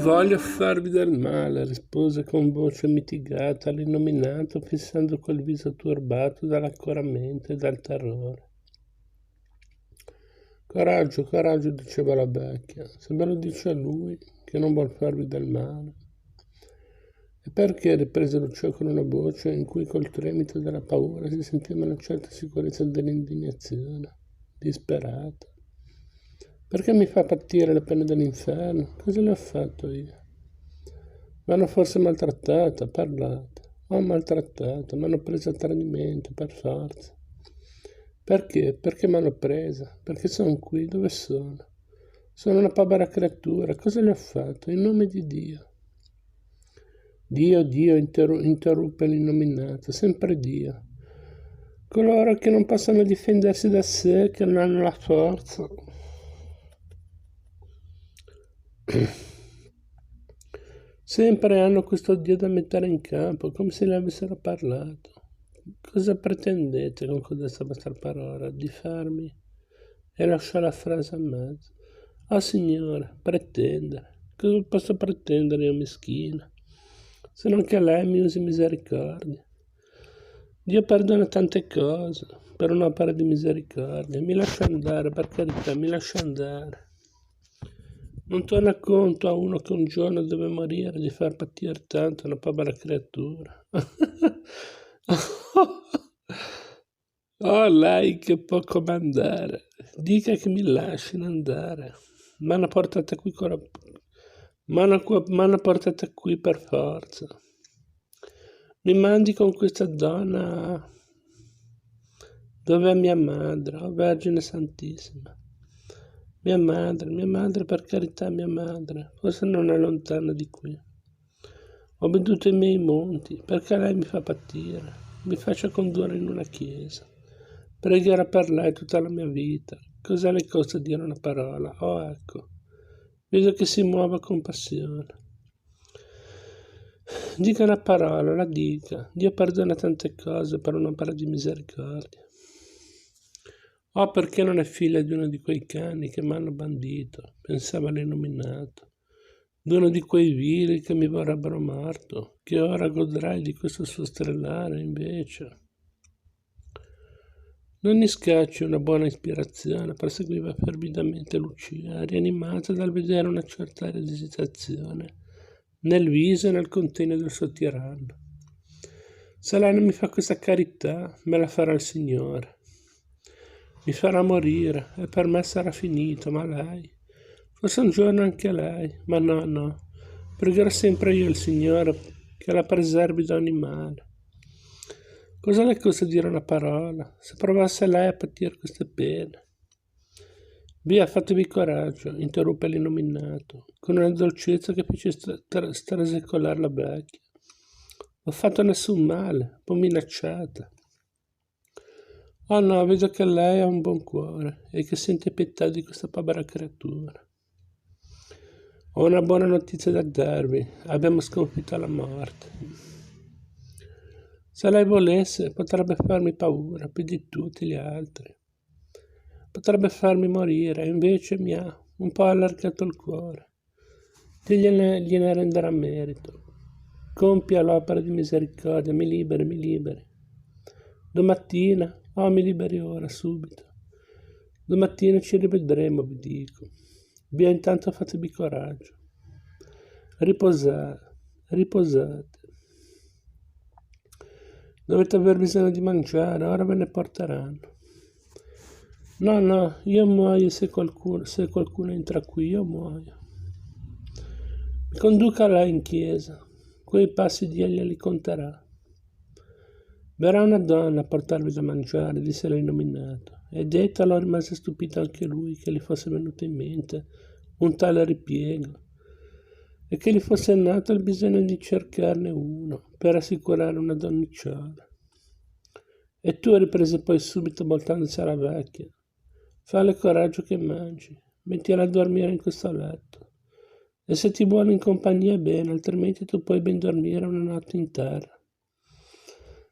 voglio farvi del male, rispose con voce mitigata l'innominato, fissando quel viso turbato dall'accoramento e dal terrore. Coraggio, coraggio, diceva la vecchia, se me lo dice a lui che non vuol farvi del male. E perché? Riprese Lucio con una voce in cui col tremito della paura si sentiva una certa sicurezza dell'indignazione, disperata. Perché mi fa patire le pene dell'inferno? Cosa le ho fatto io? M'hanno forse maltrattata, parlata. Ho maltrattata, m'hanno presa a tradimento, per forza. Perché? Perché m'hanno presa? Perché sono qui? Dove sono? Sono una povera creatura. Cosa le ho fatto? In nome di Dio. Dio, Dio, interruppe l'innominato, sempre Dio. Coloro che non possono difendersi da sé, che non hanno la forza. Sempre hanno questo Dio da mettere in campo, come se le avessero parlato. Cosa pretendete con questa vostra parola? Di farmi? E lasciò la frase a mezzo. Oh signore, pretendere. Cosa posso pretendere io meschina? Se non che lei mi usi misericordia. Dio perdona tante cose per un'opera di misericordia. Mi lascia andare, per carità, mi lascia andare. Non torna conto a uno che un giorno deve morire di far patire tanto una povera creatura. Oh, lei che può comandare. Dica che mi lasciano andare. M'hanno portata qui con la... M'hanno portata qui per forza. Mi mandi con questa donna dove è mia madre, oh Vergine Santissima. Mia madre, per carità, mia madre, forse non è lontana di qui. Ho venduto i miei monti, perché lei mi fa patire, mi faccia condurre in una chiesa. Pregherò per lei tutta la mia vita. Cosa le costa dire una parola? Oh, ecco, vedo che si muove con passione. Dica una parola, la dica. Dio perdona tante cose per un'opera di misericordia. Oh, perché non è figlia di uno di quei cani che m'hanno bandito, pensava l'illuminato, di uno di quei vili che mi vorrebbero morto, che ora godrai di questo suo stellare, invece. Non mi scacci una buona ispirazione, proseguiva fervidamente Lucia, rianimata dal vedere una certa aria di esitazione nel viso e nel contegno del suo tiranno. Se lei non mi fa questa carità, me la farà il Signore. Mi farà morire e per me sarà finito, ma lei? Forse un giorno anche lei, ma no, no. Pregherò sempre io il Signore che la preservi da ogni male. Cosa le costa dire una parola? Se provasse lei a patire queste pene. Via, fatevi coraggio, interruppe l'illuminato, con una dolcezza che fece strasecolare la vecchia. Ho fatto nessun male, un po' minacciata. Oh no, vedo che lei ha un buon cuore e che sente pietà di questa povera creatura. Ho una buona notizia da darvi, abbiamo sconfitto la morte. Se lei volesse, potrebbe farmi paura più di tutti gli altri. Potrebbe farmi morire, invece mi ha un po' allargato il cuore. Dio gliene renderà merito. Compia l'opera di misericordia, mi liberi, mi liberi. Domattina, oh, mi liberi ora, subito. Domattina ci rivedremo, vi dico. Via, intanto fatevi coraggio. Riposate, riposate. Dovete aver bisogno di mangiare, ora ve ne porteranno. No, no, io muoio se qualcuno entra qui, io muoio. Mi conduca là in chiesa, quei passi Dio glieli conterà. Verrà una donna a portarvi da mangiare, disse l'illuminato, e Detalo rimase stupito anche lui che gli fosse venuto in mente un tale ripiego e che gli fosse nato il bisogno di cercarne uno per assicurare una donnicciola. E tu, riprese poi subito voltandosi alla vecchia, falle coraggio che mangi, mettila a dormire in questo letto, e se ti vuole in compagnia bene, altrimenti tu puoi ben dormire una notte in terra.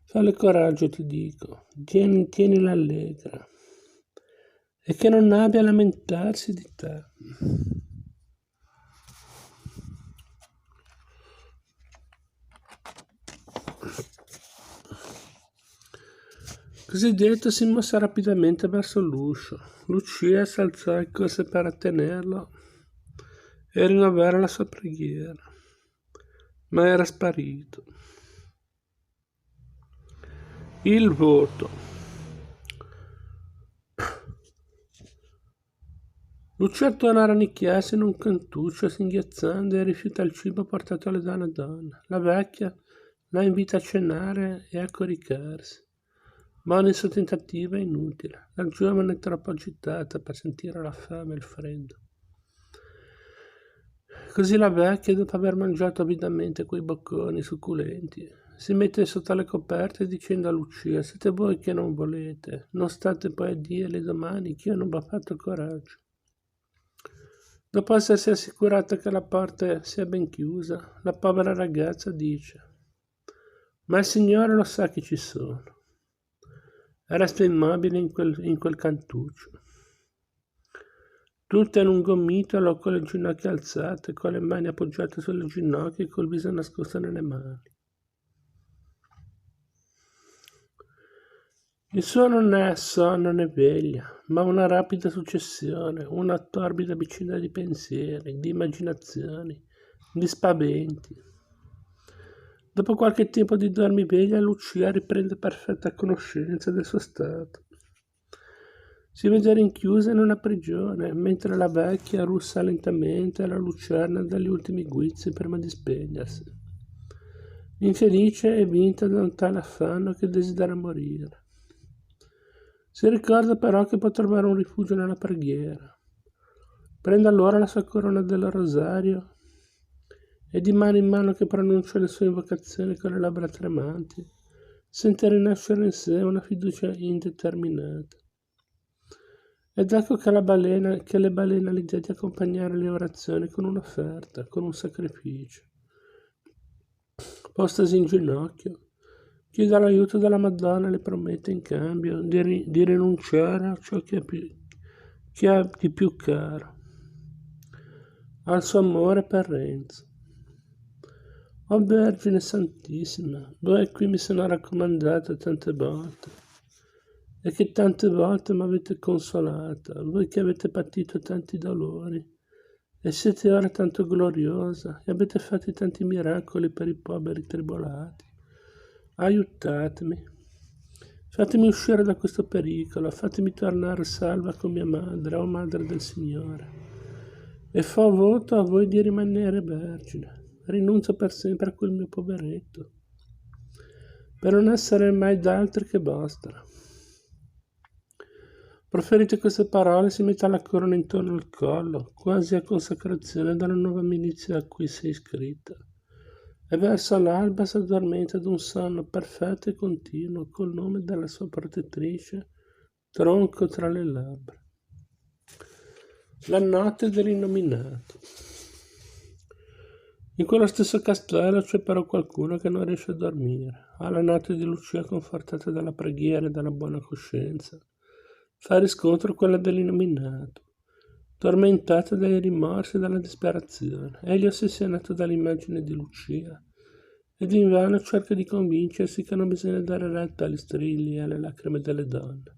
Falle coraggio, ti dico, tienila allegra, e che non abbia a lamentarsi di te. Così detto si mosse rapidamente verso l'uscio. Lucia si alzò e corse per attenerlo e rinnovare la sua preghiera, ma era sparito. Il voto. Lucia torna a rannicchiarsi in un cantuccio singhiozzando e rifiuta il cibo portato alle donne. La vecchia la invita a cenare e a coricarsi, ma ogni suo tentativo è inutile. La giovane è troppo agitata per sentire la fame e il freddo. Così la vecchia, dopo aver mangiato avidamente quei bocconi succulenti, si mette sotto le coperte dicendo a Lucia: siete voi che non volete, non state poi a dirle domani che io non vi ho fatto coraggio. Dopo essersi assicurata che la porta sia ben chiusa, la povera ragazza dice: ma il Signore lo sa che ci sono. E resta immobile in quel cantuccio, tutta in un gomitolo, con le ginocchia alzate, con le mani appoggiate sulle ginocchia e col viso nascosto nelle mani. Il suo non è sonno né veglia, ma una rapida successione, una torbida vicenda di pensieri, di immaginazioni, di spaventi. Dopo qualche tempo di dormiveglia, Lucia riprende perfetta conoscenza del suo stato. Si vede rinchiusa in una prigione, mentre la vecchia russa lentamente alla lucerna dagli ultimi guizzi prima di spegnersi. Infelice e vinta da un tale affanno che desidera morire. Si ricorda però che può trovare un rifugio nella preghiera. Prende allora la sua corona del rosario e di mano in mano che pronuncia le sue invocazioni con le labbra tremanti, sente rinascere in sé una fiducia indeterminata. Ed ecco che le balena l'idea di accompagnare le orazioni con un'offerta, con un sacrificio. Postasi in ginocchio, chiede l'aiuto della Madonna e le promette in cambio di rinunciare a ciò che ha di più caro, al suo amore per Renzo. O Vergine Santissima, voi qui mi sono raccomandata tante volte e che tante volte mi avete consolata, voi che avete patito tanti dolori e siete ora tanto gloriosa e avete fatto tanti miracoli per i poveri tribolati. Aiutatemi, fatemi uscire da questo pericolo, fatemi tornare salva con mia madre, o Madre del Signore, e fa voto a voi di rimanere vergine, rinuncio per sempre a quel mio poveretto, per non essere mai d'altri che vostra. Proferite queste parole, si mette la corona intorno al collo, quasi a consacrazione della nuova milizia a cui sei iscritta, e verso l'alba si addormenta ad un sonno perfetto e continuo, col nome della sua protettrice, tronco tra le labbra. La notte dell'innominato. In quello stesso castello c'è però qualcuno che non riesce a dormire. Alla notte di Lucia, confortata dalla preghiera e dalla buona coscienza, fa riscontro quella dell'innominato, tormentata dai rimorsi e dalla disperazione. Egli è ossessionato dall'immagine di Lucia ed invano cerca di convincersi che non bisogna dare retta agli strilli e alle lacrime delle donne.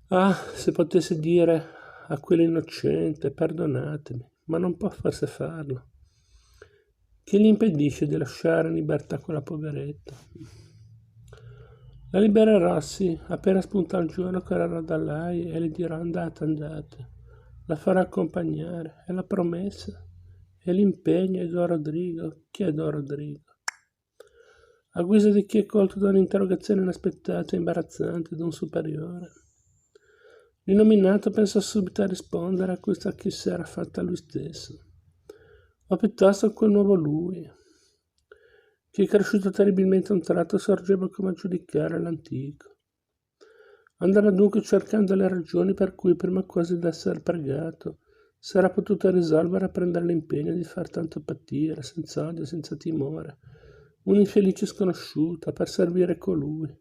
Ah, se potesse dire a quell'innocente: perdonatemi, ma non può forse farlo. Chi gli impedisce di lasciare in libertà quella poveretta? La libererò, sì, appena spunta il giorno correrò da lei e le dirò: andate. La farò accompagnare, è la promessa, e l'impegno è Don Rodrigo. Chi è Don Rodrigo? A guisa di chi è colto da un'interrogazione inaspettata e imbarazzante d'un superiore. L'innominato pensò subito a rispondere a questa che si era fatta lui stesso, o piuttosto a quel nuovo lui, che cresciuto terribilmente a un tratto sorgeva come a giudicare l'antico. Andava dunque cercando le ragioni per cui, prima quasi d'essere pregato, si era potuto risolvere a prendere l'impegno di far tanto patire, senza odio, senza timore, un'infelice sconosciuta per servire colui,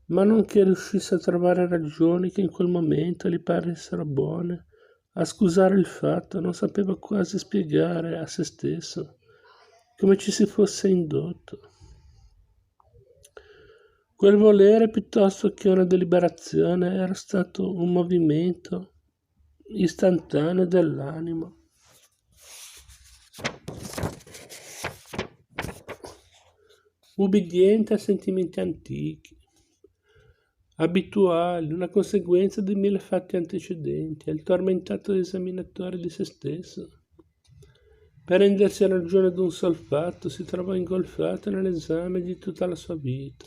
ma non che riuscisse a trovare ragioni che in quel momento gli paressero buone a scusare il fatto, non sapeva quasi spiegare a se stesso come ci si fosse indotto. Quel volere, piuttosto che una deliberazione, era stato un movimento istantaneo dell'anima. Ubbidiente a sentimenti antichi, abituali, una conseguenza di 1000 fatti antecedenti, è il tormentato esaminatore di se stesso. Per rendersi ragione d'un sol fatto si trova ingolfato nell'esame di tutta la sua vita.